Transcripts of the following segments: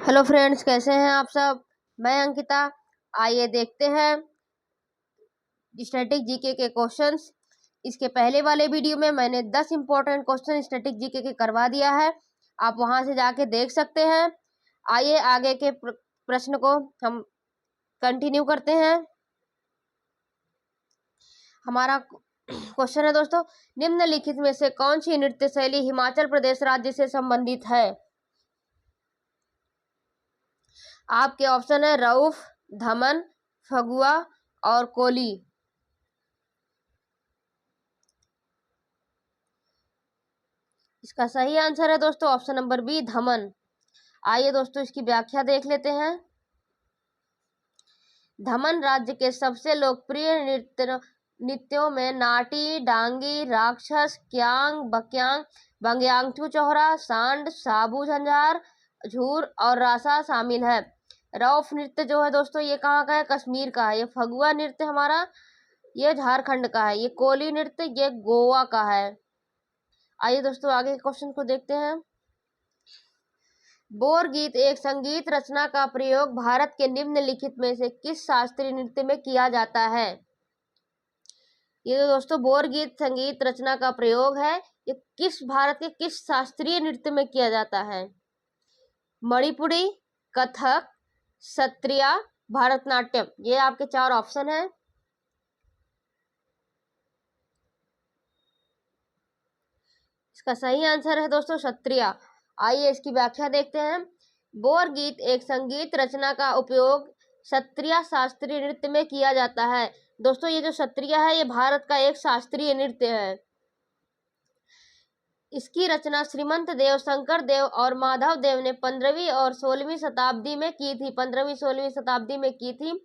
Hello friends, कैसे हैं आप सब। मैं अंकिता। आइए देखते हैं स्टैटिक जीके के क्वेश्चंस। इसके पहले वाले वीडियो में मैंने 10 इंपॉर्टेंट क्वेश्चन स्टैटिक जीके के करवा दिया है, आप वहां से जाके देख सकते हैं। आइए आगे के प्रश्न को हम कंटिन्यू करते हैं। हमारा क्वेश्चन है दोस्तों, निम्नलिखित में से कौन सी नृत्य शैली हिमाचल प्रदेश राज्य से संबंधित है। आपके ऑप्शन है रऊफ, धमन, फगुआ और कोली। इसका सही आंसर है दोस्तों ऑप्शन नंबर बी, धमन। आइए दोस्तों इसकी व्याख्या देख लेते हैं। धमन राज्य के सबसे लोकप्रिय नृत्यों में नाटी, डांगी, राक्षस, क्यांग, बक्यांग, बंग्यांगचू चौहरा, सांड, साबू झंझार, झूर और रासा शामिल है। रौफ नृत्य जो है दोस्तों ये कहाँ का है, कश्मीर का है। ये फगुआ नृत्य हमारा ये झारखंड का है। ये कोली नृत्य ये गोवा का है। आइए दोस्तों आगे के क्वेश्चन को देखते हैं। बोर गीत एक संगीत रचना का प्रयोग भारत के निम्नलिखित में से किस शास्त्रीय नृत्य में किया जाता है। ये जो दोस्तों बोर गीत संगीत रचना का प्रयोग है, ये किस भारत के किस शास्त्रीय नृत्य में किया जाता है। मणिपुरी, कथक, सत्रिया, भरतनाट्यम। ये आपके चार ऑप्शन है। इसका सही आंसर है दोस्तों सत्रिया। आइए इसकी व्याख्या देखते हैं। बोर गीत एक संगीत रचना का उपयोग सत्रिया शास्त्रीय नृत्य में किया जाता है। दोस्तों ये जो सत्रिया है ये भारत का एक शास्त्रीय नृत्य है। इसकी रचना श्रीमंत देव, शंकर देव और माधव देव ने 15वीं और 16वीं शताब्दी में की थी। 15वीं 16वीं शताब्दी में की थी।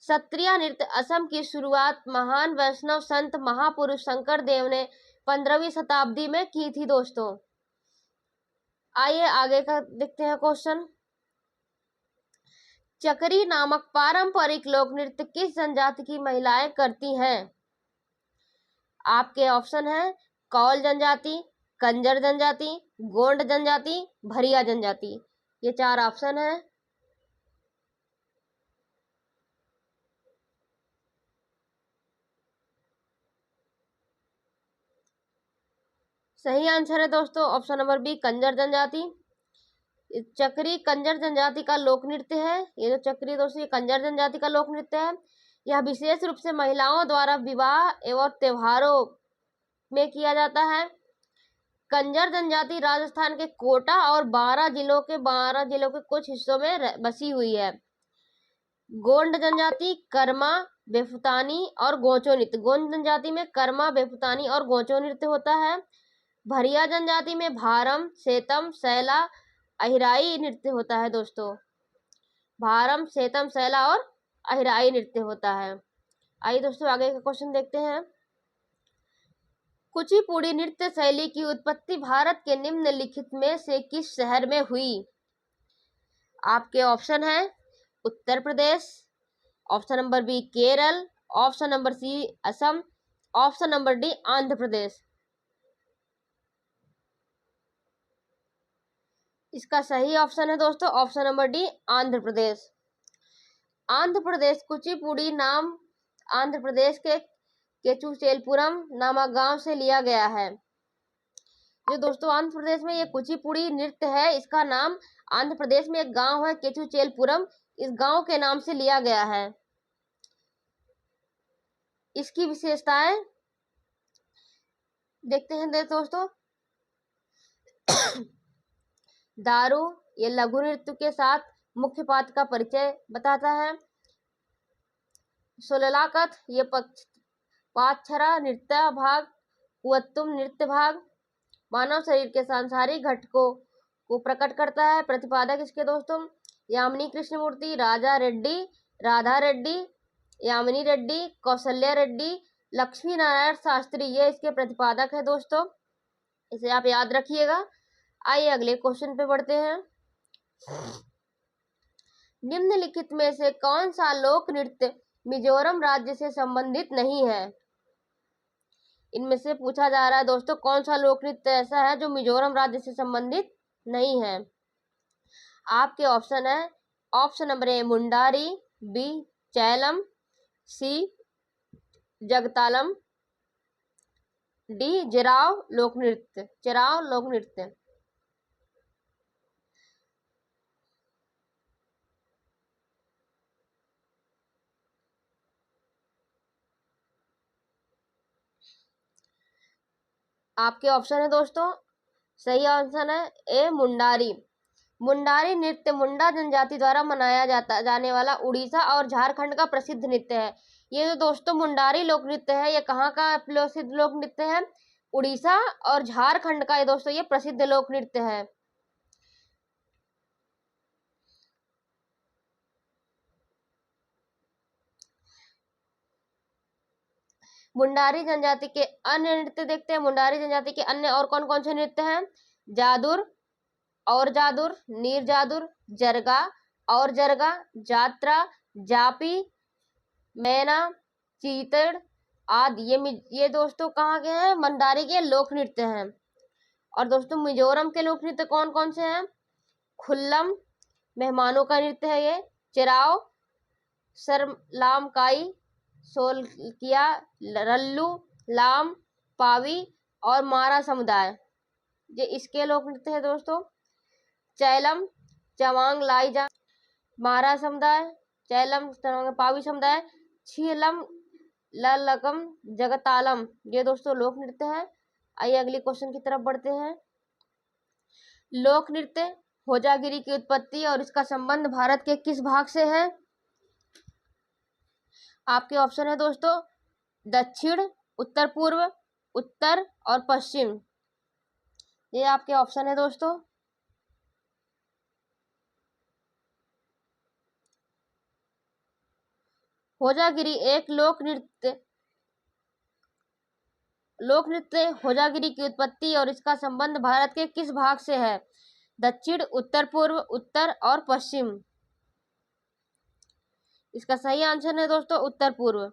सत्रिया नृत्य असम की शुरुआत महान वैष्णव संत महापुरुष शंकर देव ने 15वीं शताब्दी में की थी दोस्तों। आइए आगे का देखते हैं क्वेश्चन। चकरी नामक पारंपरिक लोक नृत्य किस जनजाति की महिलाएं करती हैं। आपके ऑप्शन है कौल जनजाति, कंजर जनजाति, गोंड जनजाति, भरिया जनजाति। ये चार ऑप्शन है। सही आंसर है दोस्तों ऑप्शन नंबर बी, कंजर जनजाति। चक्री कंजर जनजाति का लोक नृत्य है। ये जो चक्री दोस्तों ये कंजर जनजाति का लोक नृत्य है। यह विशेष रूप से महिलाओं द्वारा विवाह एवं त्योहारों में किया जाता है। कंजर जनजाति राजस्थान के कोटा और 12 जिलों के कुछ हिस्सों में बसी हुई है। गोंड जनजाति कर्मा, बेफुतानी और गोचो नृत्य। गोंड जनजाति में कर्मा, बेफुतानी और गोचो नृत्य होता है। भरिया जनजाति में भारम, सेतम, सैला, अहिराई नृत्य होता है दोस्तों। भारम, सेतम, सैला और अहिराई नृत्य होता है। आइए दोस्तों आगे का क्वेश्चन देखते हैं। कुचिपुड़ी नृत्य शैली की उत्पत्ति भारत के निम्नलिखित में से किस शहर में हुई। आपके ऑप्शन है Uttar Pradesh, option number B Kerala, option number C Assam, option number D Andhra Pradesh. इसका सही ऑप्शन है दोस्तों option number D Andhra Pradesh. Andhra Pradesh Kuchipudi नाम आंध्र प्रदेश के केचुचेलपुरम नामक गांव से लिया गया है। जो दोस्तों आंध्र प्रदेश में ये कुचिपुड़ी नृत्य है, इसका नाम आंध्र प्रदेश में एक गांव है केचुचेलपुरम, इस गांव के नाम से लिया गया है। इसकी विशेषताएं देखते हैं दोस्तों। दारू ये लघु नृत्य के साथ मुख्य पात्र का परिचय बताता है। सोललाकथ ये पाछरा नृत्य भाग, कुवत्तुम नृत्य भाग मानव शरीर के सांसारिक घटकों को प्रकट करता है। प्रतिपादक इसके दोस्तों यामिनी कृष्णमूर्ति, राजा रेड्डी, राधा रेड्डी, यामिनी रेड्डी, कौशल्या रेड्डी, लक्ष्मी नारायण शास्त्री ये इसके प्रतिपादक है दोस्तों, इसे आप याद रखिएगा। आइए अगले क्वेश्चन पे बढ़ते हैं। निम्नलिखित में से कौन सा लोक नृत्य मिजोरम राज्य से संबंधित नहीं है। इनमें से पूछा जा रहा है दोस्तों कौन सा लोक नृत्य ऐसा है जो मिजोरम राज्य से संबंधित नहीं है। आपके ऑप्शन है, option number A Mundari, B Chailam, C Jagtalam, D Cheraw लोक नृत्य। चिराव लोक नृत्य। आपके ऑप्शन है दोस्तों, सही आंसर है ए मुंडारी। मुंडारी नृत्य मुंडा जनजाति द्वारा मनाया जाने वाला उड़ीसा और झारखंड का प्रसिद्ध नृत्य है। ये जो दोस्तों मुंडारी लोक नृत्य है, ये कहाँ का प्रसिद्ध लोक नृत्य है? उड़ीसा और झारखंड का ये दोस्तों ये प्रसिद्ध लोक नृत्य है। मुंडारी जनजाति के अन्य नृत्य देखते हैं। मुंडारी जनजाति के अन्य और कौन कौन से नृत्य हैं? जादुर और जादुर, नीर जादुर, जरगा और जरगा, जात्रा, जापी, मैना, चीतड़ आदि ये दोस्तों कहाँ के हैं? मुंडारी के लोक नृत्य हैं। और दोस्तों मिजोरम के लोक नृत्य कौन कौन से हैं? खुल्लम मेहमानों का नृत्य है ये, चिराव, सरलामकाई, सोलकिया, रल्लू, लाम, पावी और मारा समुदाय, ये इसके लोक नृत्य है दोस्तों। चैलम चवांग लाइजा मारा समुदाय, चैलम पावी समुदाय, छीलम ललकम जगतालम, ये दोस्तों लोक नृत्य है। आइए अगली क्वेश्चन की तरफ बढ़ते हैं। लोक नृत्य होजागिरी की उत्पत्ति और इसका संबंध भारत के किस भाग से है? आपके ऑप्शन है दोस्तों, दक्षिण, उत्तर पूर्व, उत्तर और पश्चिम, ये आपके ऑप्शन है दोस्तों। होजागिरी एक लोक नृत्य होजागिरी की उत्पत्ति और इसका संबंध भारत के किस भाग से है? दक्षिण, उत्तर पूर्व, उत्तर और पश्चिम। इसका सही आंसर है दोस्तों उत्तर पूर्व।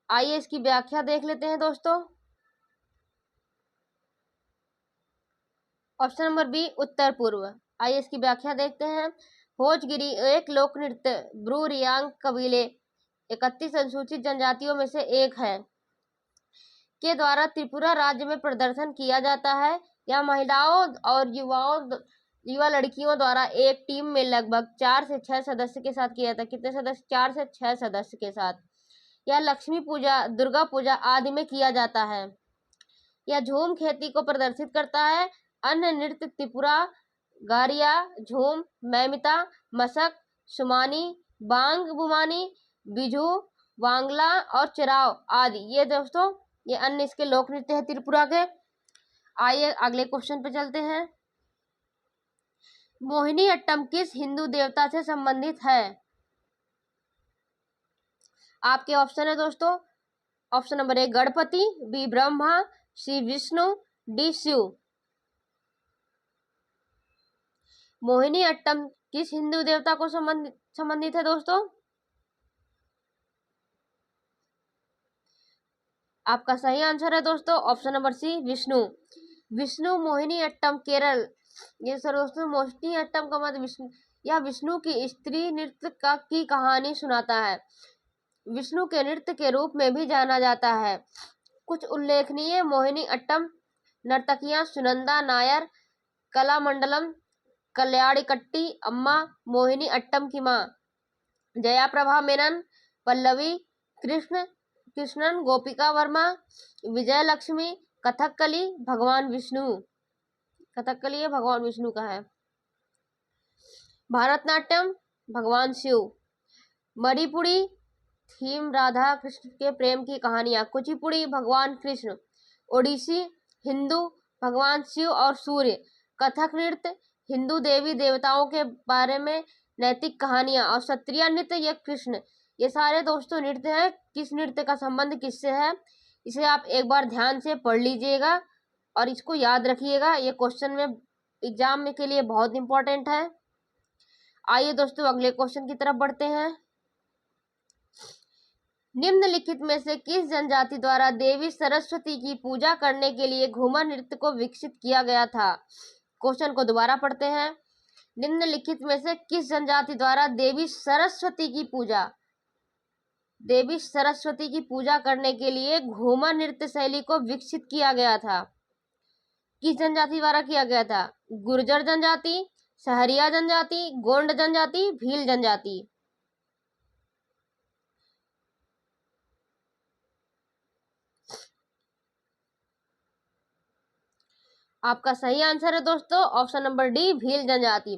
आइए इसकी व्याख्या देख लेते हैं दोस्तों। ऑप्शन नंबर बी उत्तर पूर्व। आइए इसकी व्याख्या देखते हैं। होजगिरी एक लोक नृत्य ब्रू रियांग कबीले 31 अनुसूचित जनजातियों में से एक है के द्वारा त्रिपुरा राज्य में प्रदर्शन किया जाता है। यह महिलाओं और युवा लड़कियों द्वारा एक टीम में लगभग 4 से 6 सदस्य के साथ किया जाता है। कितने सदस्य? 4 से 6 सदस्य के साथ। यह लक्ष्मी पूजा, दुर्गा पूजा आदि में किया जाता है। यह झूम खेती को प्रदर्शित करता है। अन्य नृत्य त्रिपुरा, गारिया, झूम, मैमिता, मसक, सुमानी, बांग बुमानी, बिजू, वांगला और चिराव आदि, ये दोस्तों ये अन्य इसके लोक नृत्य है त्रिपुरा के। आइए अगले क्वेश्चन पे चलते हैं। मोहिनी अट्टम किस हिंदू देवता से संबंधित है? आपके ऑप्शन है दोस्तों, option number A Ganpati, B Brahma, C Vishnu, D Shiva. Mohini Attam किस हिंदू देवता को संबंधित है दोस्तों? आपका सही आंसर है दोस्तों option number C Vishnu. Vishnu Mohini Attam Kerala, ये सर दोस्तों मोहिनी अट्टम का मतलब विष्णु, यह विष्णु की स्त्री नृत्य की कहानी सुनाता है। विष्णु के नृत्य के रूप में भी जाना जाता है। कुछ उल्लेखनीय मोहिनी अट्टम नर्तकियां सुनंदा नायर, कलामंडलम, कल्याणिकट्टी अम्मा, मोहिनी अट्टम की मां जया प्रभा मेनन, पल्लवी कृष्णन, गोपिका वर्मा, विजय लक्ष्मी, कथकली भगवान विष्णु। कथकली है भगवान विष्णु का है। भारतनाट्यम भगवान शिव। मणिपुरी थीम राधा कृष्ण के प्रेम की कहानियां। कुचिपुड़ी भगवान कृष्ण। ओडिसी हिंदू भगवान शिव और सूर्य। कथक नृत्य हिंदू देवी देवताओं के बारे में नैतिक कहानियां। और सत्रिया नृत्य ये कृष्ण। ये सारे दोस्तों नृत्य हैं। किस नृत्य का संबंध किससे है, इसे आप एक बार ध्यान से पढ़ लीजिएगा और इसको याद रखिएगा। ये क्वेश्चन में एग्जाम में के लिए बहुत इंपॉर्टेंट है। आइए दोस्तों अगले क्वेश्चन की तरफ बढ़ते हैं। निम्नलिखित में से किस जनजाति द्वारा देवी सरस्वती की पूजा करने के लिए घूमर नृत्य को विकसित किया गया था? क्वेश्चन को दोबारा पढ़ते हैं। निम्नलिखित में से किस जनजाति द्वारा देवी सरस्वती की पूजा करने के लिए घूमर नृत्य शैली को विकसित किया गया था? किस जनजाति द्वारा किया गया था? गुर्जर जनजाति, सहरिया जनजाति, गोंड जनजाति, भील जनजाति। आपका सही आंसर है दोस्तों ऑप्शन नंबर डी, भील जनजाति।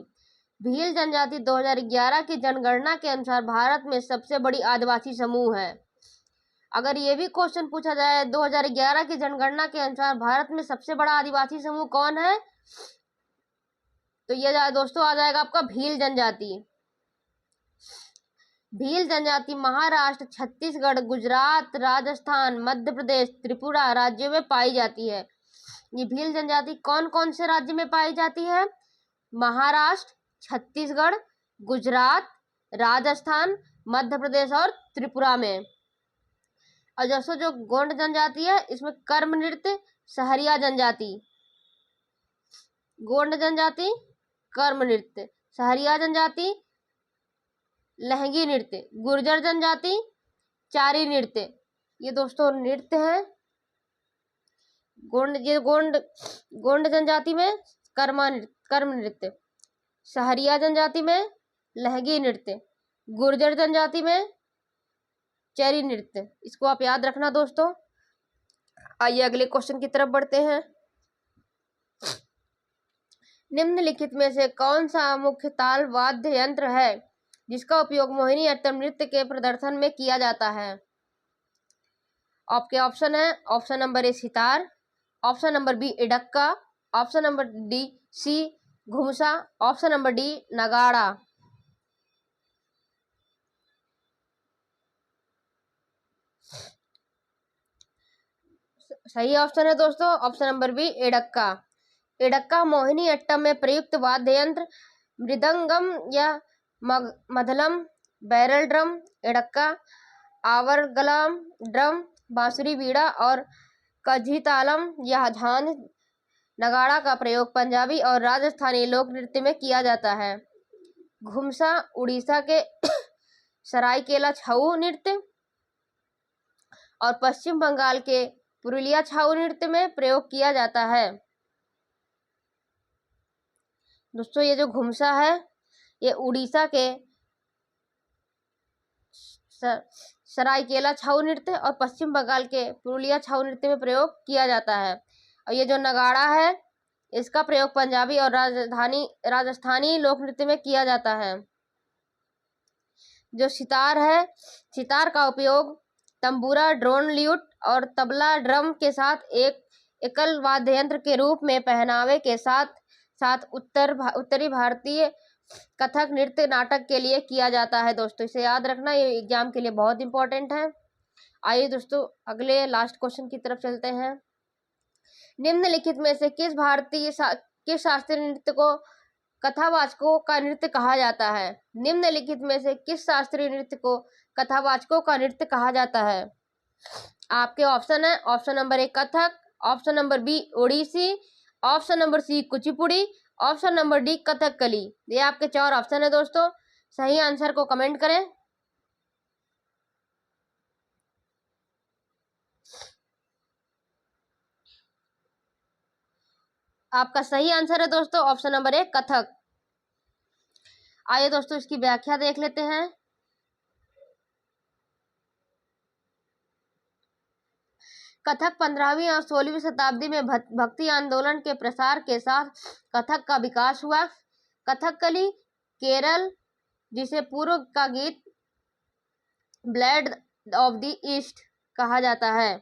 भील जनजाति 2011 की जनगणना के अनुसार भारत में सबसे बड़ी आदिवासी समूह है। अगर ये भी क्वेश्चन पूछा जाए 2011 की जनगणना के अनुसार भारत में सबसे बड़ा आदिवासी समूह कौन है, तो ये दोस्तों आ जाएगा आपका भील जनजाति। भील जनजाति महाराष्ट्र, छत्तीसगढ़, गुजरात, राजस्थान, मध्य प्रदेश, त्रिपुरा राज्यों में पाई जाती है। ये भील जनजाति कौन कौन से राज्य में पाई जाती है? महाराष्ट्र, छत्तीसगढ़, गुजरात, राजस्थान, मध्य प्रदेश और त्रिपुरा में। और जैसे जो गोंड जनजाति है इसमें कर्म नृत्य, सहरिया जनजाति, गोंड जनजाति कर्म नृत्य, सहरिया जनजाति लहंगी नृत्य, गुर्जर जनजाति चारी नृत्य। ये दोस्तों नृत्य है। गोंड जनजाति में कर्म नृत्य, सहरिया जनजाति में लहंगी नृत्य, गुर्जर जनजाति में चैरी नृत्य। इसको आप याद रखना दोस्तों। आइए अगले क्वेश्चन की तरफ बढ़ते हैं। निम्नलिखित में से कौन सा मुख्य ताल वाद्य यंत्र है जिसका उपयोग मोहिनी अट्टम नृत्य के प्रदर्शन में किया जाता है? आपके ऑप्शन है ऑप्शन नंबर ए सितार, ऑप्शन नंबर बी इडक्का, ऑप्शन नंबर डी सी घुमसा, ऑप्शन नंबर डी नगाड़ा। सही ऑप्शन है दोस्तों ऑप्शन नंबर बी इडक्का। इडक्का मोहिनी अट्टम में प्रयुक्त वाद्य यंत्र मृदंगम या मधलम, बैरल ड्रम, इडक्का, आवर्गलम ड्रम, बांसुरी, बीड़ा और कझीतालम या झांझ, नगाड़ा का प्रयोग पंजाबी और राजस्थानी लोक नृत्य में किया जाता है। घुमसा उड़ीसा के सरायकेला छऊ नृत्य और पश्चिम बंगाल के पुरुलिया छाऊ नृत्य में प्रयोग किया जाता है। दोस्तों ये जो घुमसा है ये उड़ीसा के सरायकेला छाऊ नृत्य और पश्चिम बंगाल के पुरुलिया छाऊ नृत्य में प्रयोग किया जाता है। और ये जो नगाड़ा है इसका प्रयोग पंजाबी और राजस्थानी लोक नृत्य में किया जाता है। जो सितार है, सितार का उपयोग तंबूरा, ड्रोन, ल्यूट और तबला ड्रम के साथ एक एकल वाद्य यंत्र के रूप में पहनावे के साथ साथ उत्तरी भारतीय कथक नृत्य नाटक के लिए किया जाता है। दोस्तों इसे याद रखना, ये एग्जाम के लिए बहुत इंपॉर्टेंट है। आइए दोस्तों अगले लास्ट क्वेश्चन की तरफ चलते हैं। निम्नलिखित में से किस शास्त्रीय नृत्य को कथावाचकों का नृत्य कहा जाता है? निम्नलिखित में से किस शास्त्रीय नृत्य को कथावाचकों का नृत्य कहा जाता है? आपके ऑप्शन है option number A Kathak, option number B Odissi, option number C Kuchipudi, option number D Kathakali. ये आपके 4 ऑप्शन है दोस्तों। सही आंसर को कमेंट करें। आपका सही आंसर है दोस्तों ऑप्शन नंबर ए कथक। आइए दोस्तों इसकी व्याख्या देख लेते हैं। कथक 15वीं और 16वीं शताब्दी में भक्ति आंदोलन के प्रसार के साथ कथक का विकास हुआ। कथकली केरल, जिसे पूर्व का गीत ब्लेड ऑफ द ईस्ट कहा जाता है।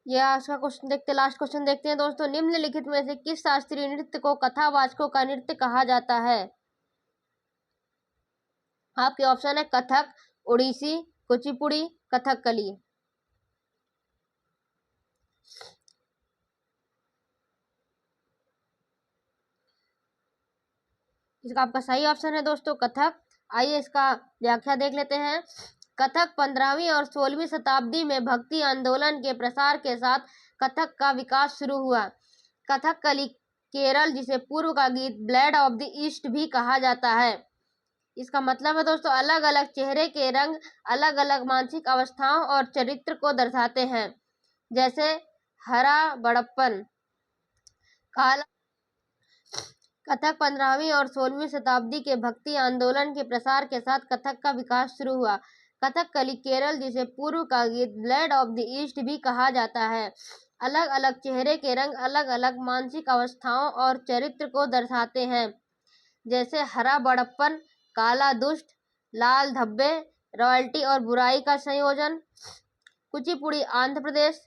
यह आज का क्वेश्चन देखते लास्ट क्वेश्चन देखते हैं दोस्तों। निम्नलिखित में से किस शास्त्रीय नृत्य को कथावाचकों का नृत्य कहा जाता है? आपके ऑप्शन है कथक, ओडिसी, कुचिपुड़ी, कथकली। इसका आपका सही ऑप्शन है दोस्तों कथक। आइए इसका व्याख्या देख लेते हैं। कथक 15वीं और 16वीं शताब्दी में भक्ति आंदोलन के प्रसार के साथ कथक का विकास शुरू हुआ। कथकली केरल, जिसे पूर्व का गीत ब्लेड ऑफ द ईस्ट भी कहा जाता है। इसका मतलब है दोस्तों, अलग अलग चेहरे के रंग अलग अलग मानसिक अवस्थाओं और चरित्र को दर्शाते हैं। जैसे हरा बड़प्पन, काला। कथक 15वीं और 16वीं शताब्दी के भक्ति आंदोलन के प्रसार के साथ कथक का विकास शुरू हुआ। कथकली केरल, जिसे पूर्व का गीत ब्लेड ऑफ द ईस्ट भी कहा जाता है, अलग अलग चेहरे के रंग अलग अलग मानसिक अवस्थाओं और चरित्र को दर्शाते हैं। जैसे हरा बड़प्पन, काला दुष्ट, लाल धब्बे, रॉयल्टी और बुराई का संयोजन। कुचिपुड़ी आंध्र प्रदेश,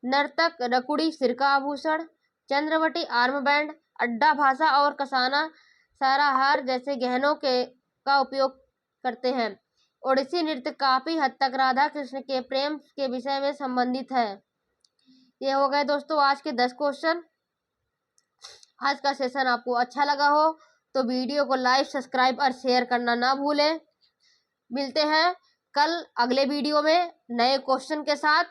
नर्तक रकुड़ी सिरका आभूषण, चंद्रवटी आर्म बैंड, अड्डा भाषा और कसाना साराहार जैसे गहनों का उपयोग करते हैं। ओडिसी नृत्य काफी हद तक राधा कृष्ण के प्रेम के विषय में संबंधित है। ये हो गए दोस्तों आज के 10 क्वेश्चन। आज का सेशन आपको अच्छा लगा हो तो वीडियो को लाइक, सब्सक्राइब और शेयर करना ना भूलें। मिलते हैं कल अगले वीडियो में नए क्वेश्चन के साथ।